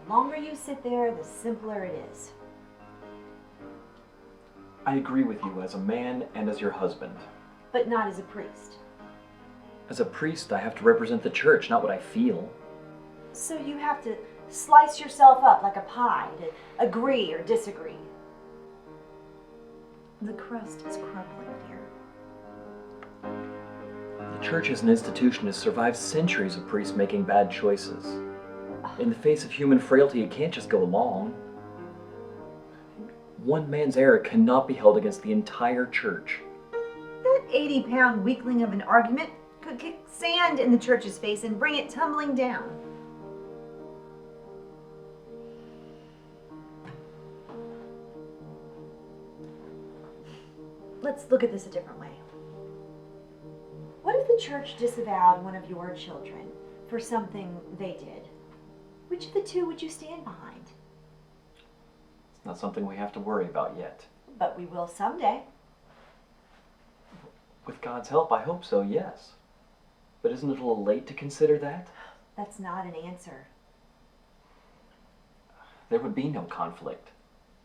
The longer you sit there, the simpler it is. I agree with you as a man and as your husband. But not as a priest. As a priest, I have to represent the church, not what I feel. So you have to slice yourself up like a pie to agree or disagree. The crust is crumbling, dear. The church as an institution has survived centuries of priests making bad choices. In the face of human frailty, it can't just go along. One man's error cannot be held against the entire church. That 80-pound weakling of an argument could kick sand in the church's face and bring it tumbling down. Let's look at this a different way. What if the church disavowed one of your children for something they did? Which of the two would you stand behind? It's not something we have to worry about yet. But we will someday. With God's help, I hope so, yes. But isn't it a little late to consider that? That's not an answer. There would be no conflict.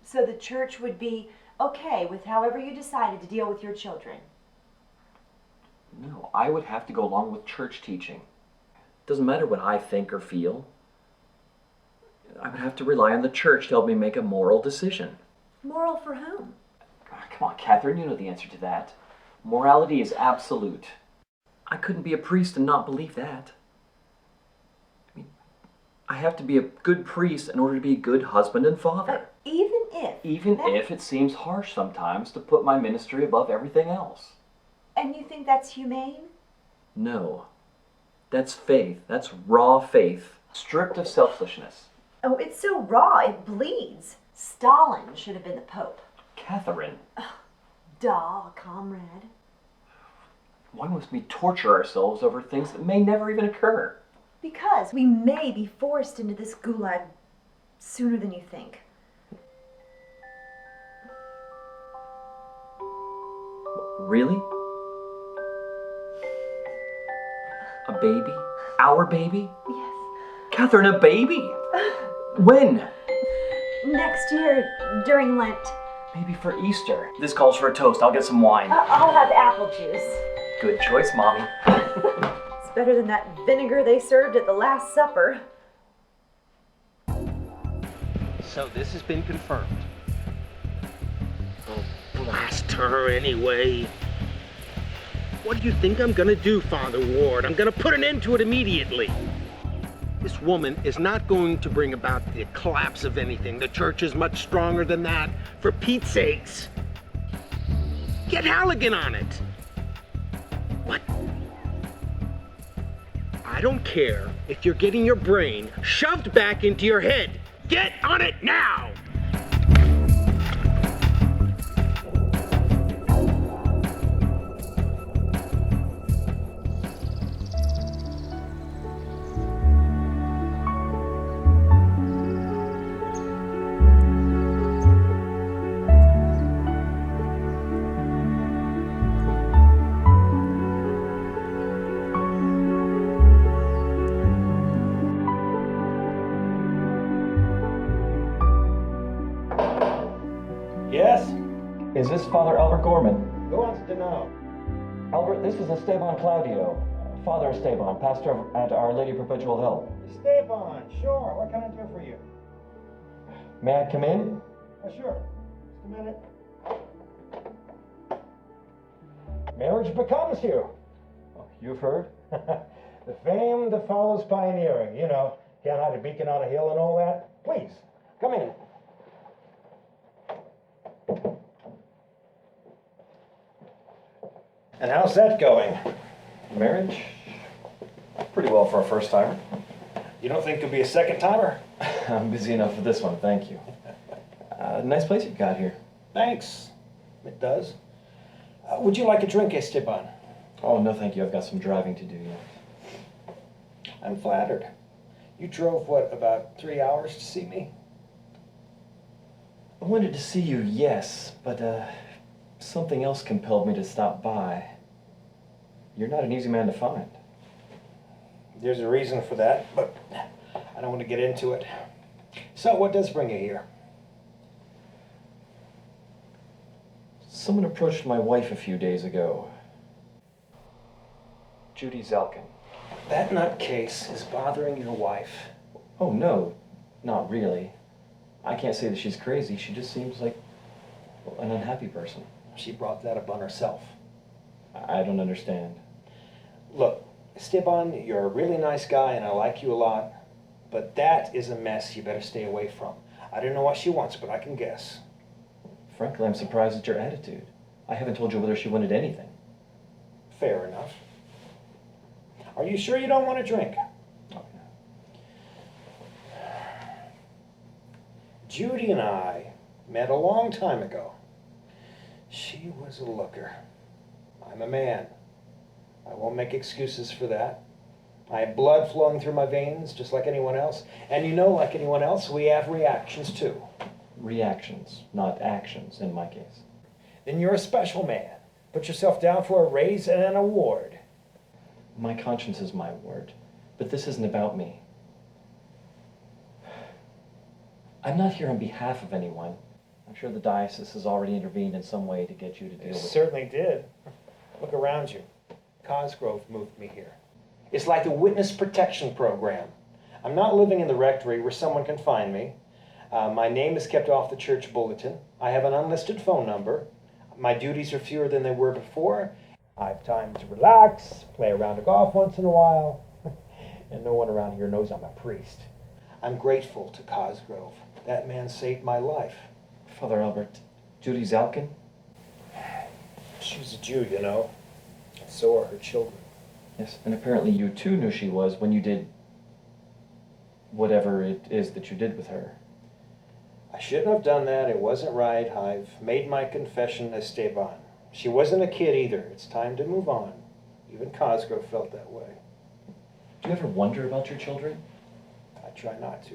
So the church would be okay with however you decided to deal with your children? No, I would have to go along with church teaching. Doesn't matter what I think or feel. I would have to rely on the church to help me make a moral decision. Moral for whom? Come on, Catherine, you know the answer to that. Morality is absolute. I couldn't be a priest and not believe that. I mean, I have to be a good priest in order to be a good husband and father. Even if it seems harsh sometimes to put my ministry above everything else. And you think that's humane? No. That's faith. That's raw faith, stripped of selfishness. Oh, it's so raw, it bleeds. Stalin should have been the Pope. Catherine. Duh, comrade. Why must we torture ourselves over things that may never even occur? Because we may be forced into this gulag sooner than you think. Really? A baby? Our baby? Yes. Catherine, a baby? When? Next year, during Lent. Maybe for Easter. This calls for a toast. I'll get some wine. I'll have apple juice. Good choice, Mommy. It's better than that vinegar they served at the Last Supper. So this has been confirmed. Oh, blast her anyway. What do you think I'm gonna do, Father Ward? I'm gonna put an end to it immediately. This woman is not going to bring about the collapse of anything. The church is much stronger than that. For Pete's sakes. Get Halligan on it. What? I don't care if you're getting your brain shoved back into your head. Get on it now! Yes? Is this Father Albert Gorman? Who wants to know? Albert, this is Esteban Claudio, Father Esteban, pastor at Our Lady Perpetual Help. Esteban, sure. What can I do for you? May I come in? Sure. Just a minute. Marriage becomes you. Oh, you've heard? The fame that follows pioneering. You know, can't hide a beacon on a hill and all that. Please, come in. And how's that going? Marriage? Pretty well for a first timer. You don't think there'll be a second timer? I'm busy enough with this one, thank you. Nice place you've got here. Thanks. It does. Would you like a drink, Esteban? Oh, no thank you, I've got some driving to do yet. I'm flattered. You drove, what, about 3 hours to see me? I wanted to see you, yes, but something else compelled me to stop by. You're not an easy man to find. There's a reason for that, but I don't want to get into it. So what does bring you here? Someone approached my wife a few days ago. Judy Zelkin. That nutcase is bothering your wife. Oh, no, not really. I can't say that she's crazy. She just seems like an unhappy person. She brought that upon herself. I don't understand. Look, Esteban, you're a really nice guy and I like you a lot, but that is a mess you better stay away from. I don't know what she wants, but I can guess. Frankly, I'm surprised at your attitude. I haven't told you whether she wanted anything. Fair enough. Are you sure you don't want to drink? Oh, Judy and I met a long time ago. She was a looker. I'm a man. I won't make excuses for that. I have blood flowing through my veins just like anyone else. And you know, like anyone else, we have reactions too. Reactions, not actions in my case. Then you're a special man. Put yourself down for a raise and an award. My conscience is my word, but this isn't about me. I'm not here on behalf of anyone. I'm sure the diocese has already intervened in some way to get you to deal It with it. certainly did. Look around you. Cosgrove moved me here. It's like the witness protection program. I'm not living in the rectory where someone can find me. My name is kept off the church bulletin. I have an unlisted phone number. My duties are fewer than they were before. I have time to relax, play a round of golf once in a while, and no one around here knows I'm a priest. I'm grateful to Cosgrove. That man saved my life. Father Albert, Judy Zelkin? She's a Jew, you know. So are her children. Yes, and apparently you too knew she was when you did whatever it is that you did with her. I shouldn't have done that. It wasn't right. I've made my confession, Esteban. She wasn't a kid either. It's time to move on. Even Cosgrove felt that way. Do you ever wonder about your children? I try not to.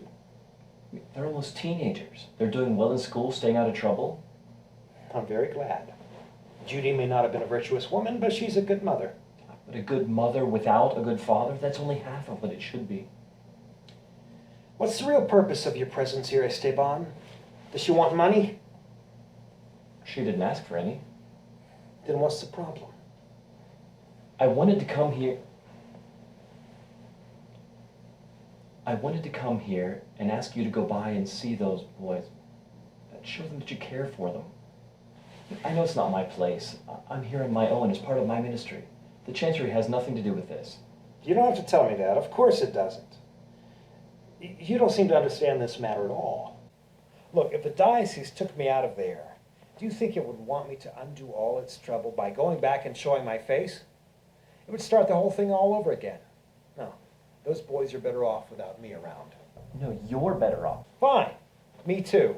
They're almost teenagers. They're doing well in school, staying out of trouble. I'm very glad. Judy may not have been a virtuous woman, but she's a good mother. But a good mother without a good father, that's only half of what it should be. What's the real purpose of your presence here, Esteban? Does she want money? She didn't ask for any. Then what's the problem? I wanted to come here. I wanted to come here and ask you to go by and see those boys. Show them that you care for them. I know it's not my place. I'm here on my own as part of my ministry. The chancery has nothing to do with this. You don't have to tell me that. Of course it doesn't. You don't seem to understand this matter at all. Look, if the diocese took me out of there, do you think it would want me to undo all its trouble by going back and showing my face? It would start the whole thing all over again. No, those boys are better off without me around. No, you're better off. Fine, me too.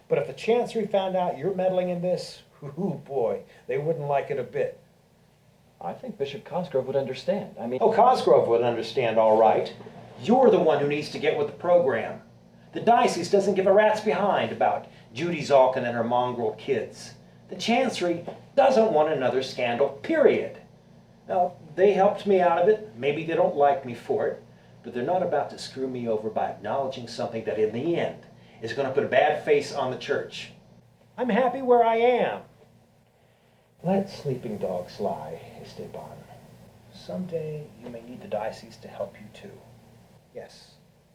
But if the chancery found out you're meddling in this, ooh boy, they wouldn't like it a bit. I think Bishop Cosgrove would understand. I mean... Oh, Cosgrove would understand all right. You're the one who needs to get with the program. The diocese doesn't give a rat's behind about Judy Zalkin and her mongrel kids. The chancery doesn't want another scandal, period. Now, they helped me out of it. Maybe they don't like me for it, but they're not about to screw me over by acknowledging something that in the end is going to put a bad face on the church. I'm happy where I am. Let sleeping dogs lie, Esteban. Someday you may need the diocese to help you too. Yes,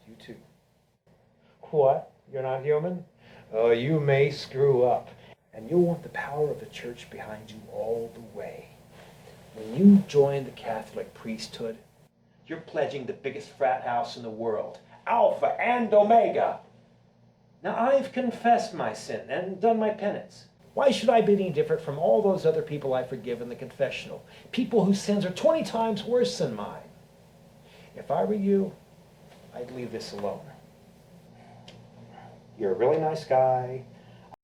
you too. What? You're not human? Oh, you may screw up. And you'll want the power of the church behind you all the way. When you join the Catholic priesthood, you're pledging the biggest frat house in the world, Alpha and Omega. Now, I've confessed my sin and done my penance. Why should I be any different from all those other people I forgive in the confessional? People whose sins are 20 times worse than mine. If I were you, I'd leave this alone. You're a really nice guy.